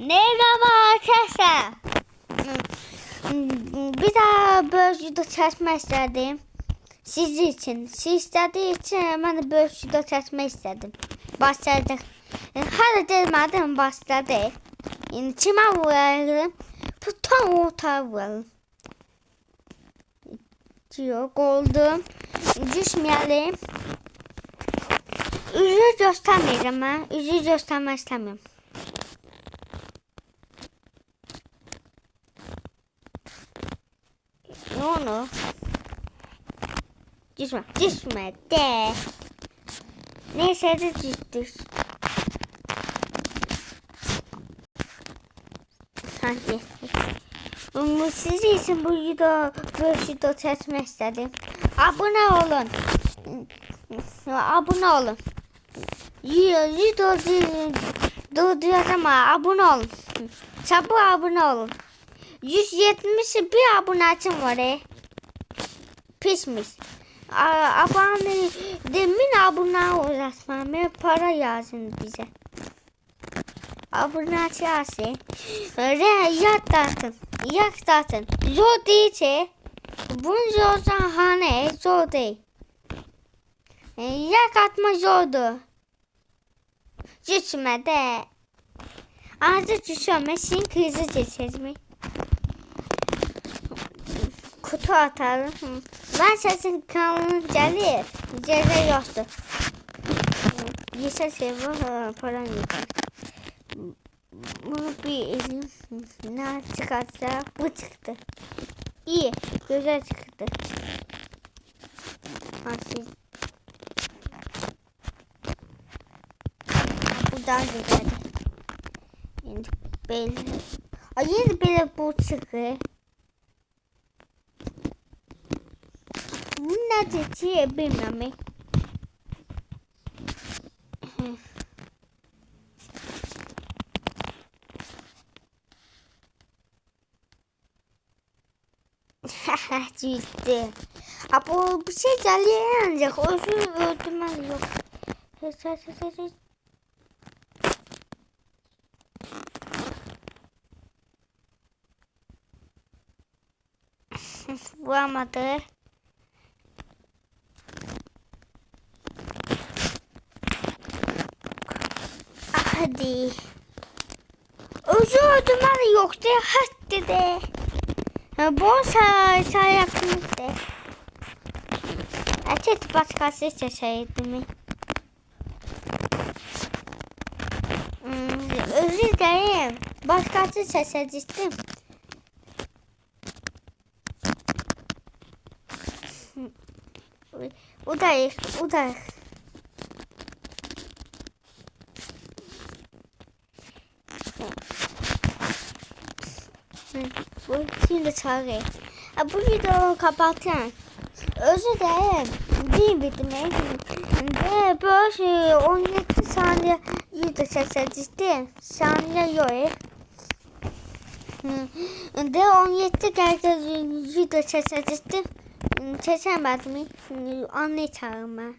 Merhaba arkadaşlar. Bir daha böyle video çekmek istedim. Siz için. Siz istediği için ben de böyle video çekmek istedim. Başladık. Hadi dedim başladı. Kime vuralım? Tam ortaya vuralım. Yok oldum. Düşmeyelim. Yüzü göstermeyeceğim ben. Yüzü göstermek istemiyorum. Ne onu? Düşme de. Neyse de düştük. Hadi. Siz için bu video çekmek istedim. Abone olun. Abone olun. Video durduruyoruz ama abone olun. Çabuk abone olun. 170 bir abone açım var. Pişmiş. Abone demin abone uğraşmam. Para yazın bize. Abone açarsın. Yak dağıtın. Zor değilse. Bunun zorsan hani zor değil. Yak atma zordu. Düşme de. Artık düşme. Şimdi krizi geçelim. Kutu atalım. Ben sesin kanalına gelir. Ceza yoktu. Yeşil şey var. Param yok. Bunu bir elim. Ne çıkarsa bu çıktı. İyi. Güzel çıktı. Hadi. Bu daha güzel. Şimdi belli. Yeni böyle bu çıktı. Bu ne dediği bilmem. Ciddi. Ama bir şey geliyor ancak o şu öldürmem yok. Vuramadı. Hadi. Özü öldürmem yoktu. Hadi de. Bu sayaklıktı. Açık başkası seçeydi mi? Özür dilerim. Başkası seçecektim. O da. Bu şimdi çağırıyor. Bu videoyu kapatın. Özür dilerim. Değil bitmeyi. De böyle 17 saniye video çekecektim. Saniye yok. De 17 gerçekten video çekecektim. Çekemedim. Anne çağırma.